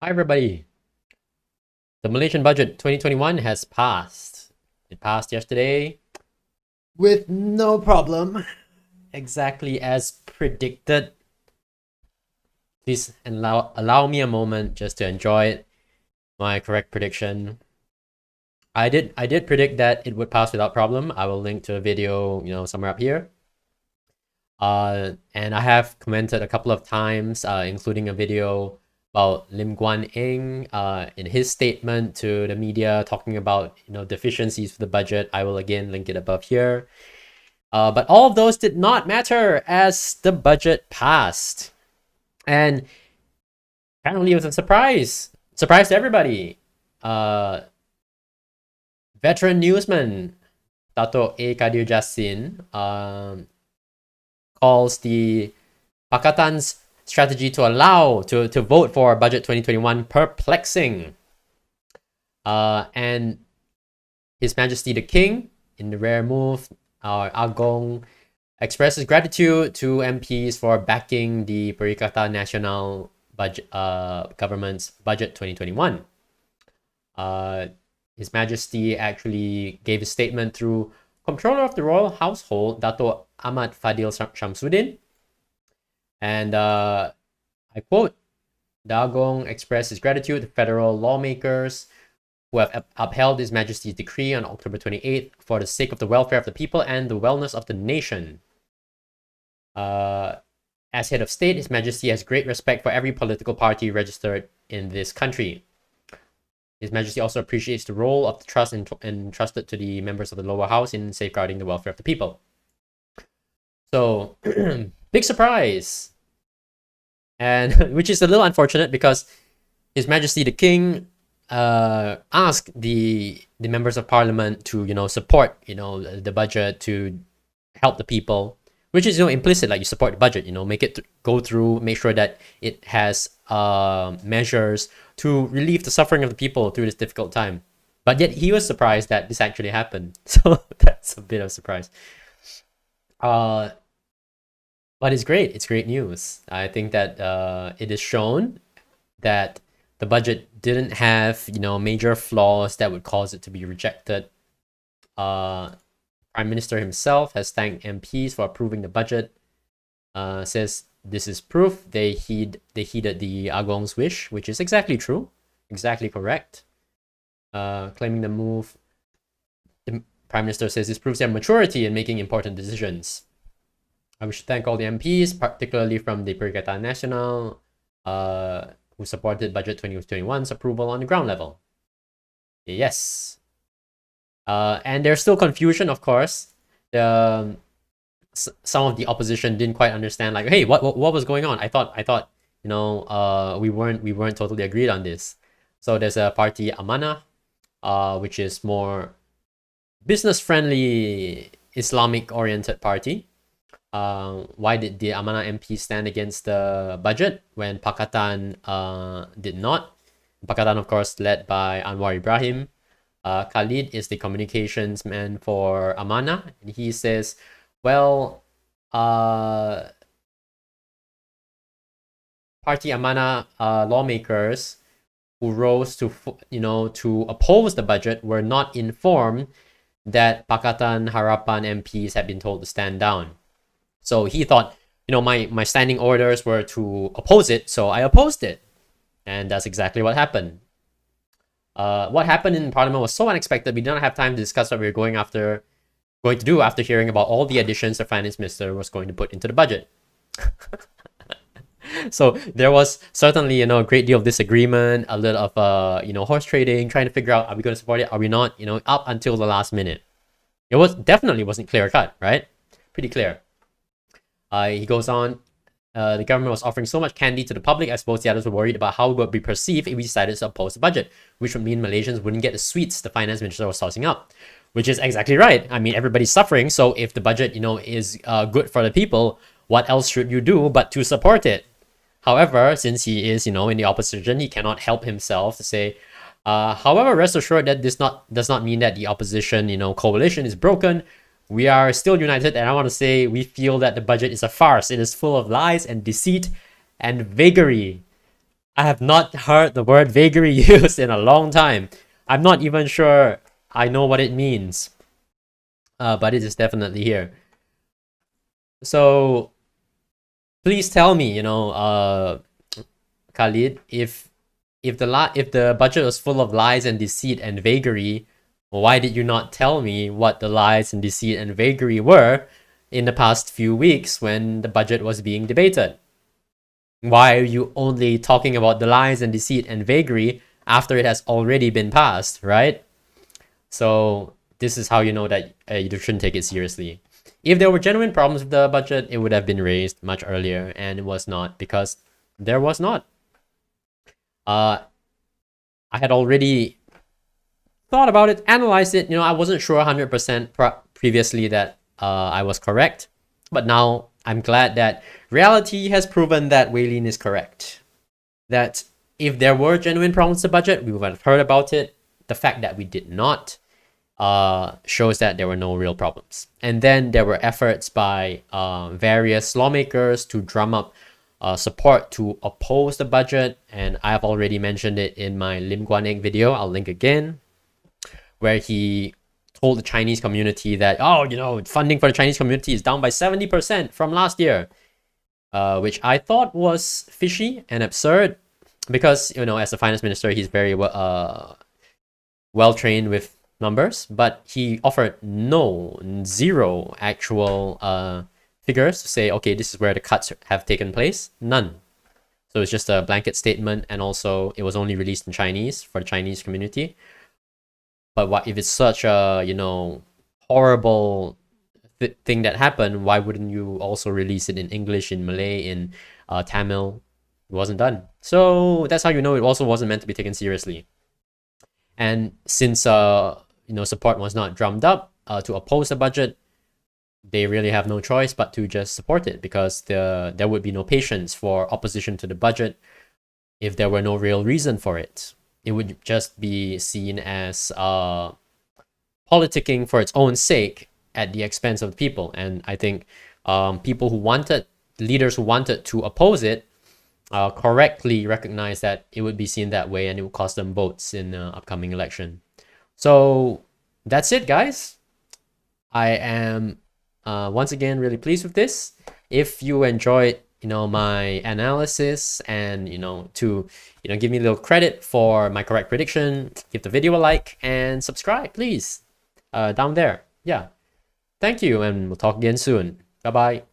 Hi everybody. The Malaysian budget 2021 has passed. It passed yesterday with no problem, exactly as predicted. Please allow me a moment just to enjoy it. My correct prediction. I did predict that it would pass without problem. I will link to a video, somewhere up here. And I have commented a couple of times, including a video about Lim Guan Eng in his statement to the media talking about deficiencies for the budget. I will again link it above here. But all of those did not matter as the budget passed, and apparently it was a surprise to everybody. Uh, Veteran newsman Dato A Kadir Jassin calls the Pakatan's strategy to allow to vote for budget 2021 perplexing. And His Majesty the King, in the rare move, Agong expresses gratitude to MPs for backing the Perikatan Nasional budget, government's budget 2021. His Majesty actually gave a statement through Controller of the Royal Household, Dato Ahmad Fadil Shamsuddin. And I quote, Dagong expressed his gratitude to federal lawmakers who have upheld His Majesty's decree on October 28th for the sake of the welfare of the people and the wellness of the nation. As head of state, His Majesty has great respect for every political party registered in this country. His Majesty also appreciates the role of the trust entrusted to the members of the lower house in safeguarding the welfare of the people. So, big surprise. And which is a little unfortunate because His Majesty the King asked the members of parliament to support the budget to help the people, which is implicit, like you support the budget, make it go through, make sure that it has measures to relieve the suffering of the people through this difficult time. But yet he was surprised that this actually happened, so that's a bit of a surprise. But it's great. It's great news. I think that it is shown that the budget didn't have major flaws that would cause it to be rejected. Prime Minister himself has thanked MPs for approving the budget. Says this is proof they heeded the Agong's wish, which is exactly true, exactly correct. Claiming the move, the Prime Minister says this proves their maturity in making important decisions. I wish to thank all the MPs, particularly from the Perikatan Nasional, who supported Budget 2021's approval on the ground level. Yes. And there's still confusion, of course. Some of the opposition didn't quite understand, like, hey, what was going on? I thought we weren't totally agreed on this. So there's a party Amanah, which is more business friendly, Islamic oriented party. Why did the Amanah MP stand against the budget when Pakatan did not? Pakatan, of course, led by Anwar Ibrahim. Khalid is the communications man for Amanah, and he says, well, Party Amanah lawmakers who rose to oppose the budget were not informed that Pakatan Harapan MPs had been told to stand down. So he thought, my standing orders were to oppose it, so I opposed it. And that's exactly what happened. What happened in Parliament was so unexpected, we didn't have time to discuss what we were going to do after hearing about all the additions the Finance Minister was going to put into the budget. So there was certainly, a great deal of disagreement, a little of, horse trading, trying to figure out, are we going to support it, are we not, up until the last minute. It wasn't clear cut, right? Pretty clear. He goes on, the government was offering so much candy to the public, I suppose the others were worried about how it would be perceived if we decided to oppose the budget, which would mean Malaysians wouldn't get the sweets the finance minister was tossing up. Which is exactly right. I mean, everybody's suffering, so if the budget, is good for the people, what else should you do but to support it? However, since he is, in the opposition, he cannot help himself to say, however, rest assured that this does not mean that the opposition, coalition is broken. We are still united, and I want to say we feel that the budget is a farce. It is full of lies and deceit and vagary. I have not heard the word vagary used in a long time. I'm not even sure I know what it means, but it is definitely here. So please tell me, Khalid, if the budget was full of lies and deceit and vagary, why did you not tell me what the lies and deceit and vagary were in the past few weeks when the budget was being debated? Why are you only talking about the lies and deceit and vagary after it has already been passed, right? So this is how you know that you shouldn't take it seriously. If there were genuine problems with the budget, it would have been raised much earlier, and it was not because there was not. I had already thought about it, analyzed it. I wasn't sure 100% previously that I was correct, but now I'm glad that reality has proven that Waylene is correct. That if there were genuine problems with the budget, we would have heard about it. The fact that we did not shows that there were no real problems. And then there were efforts by various lawmakers to drum up support to oppose the budget. And I've already mentioned it in my Lim Guan Eng video. I'll link again, where he told the Chinese community that, funding for the Chinese community is down by 70% from last year, which I thought was fishy and absurd because, as a finance minister, he's very well trained with numbers, but he offered zero actual figures to say, okay, this is where the cuts have taken place. None. So it's just a blanket statement, and also it was only released in Chinese for the Chinese community. But what if it's such a horrible thing that happened? Why wouldn't you also release it in English, in Malay, in Tamil? It wasn't done. So that's how you know it also wasn't meant to be taken seriously. And since support was not drummed up to oppose the budget, they really have no choice but to just support it, because there would be no patience for opposition to the budget if there were no real reason for it. It would just be seen as politicking for its own sake at the expense of the people. And I think leaders who wanted to oppose it correctly recognized that it would be seen that way and it would cost them votes in the upcoming election. So that's it, guys. I am once again really pleased with this. If you enjoyed my analysis, and to give me a little credit for my correct prediction, give the video a like and subscribe, please, down there. Yeah, thank you, and we'll talk again soon. Bye bye.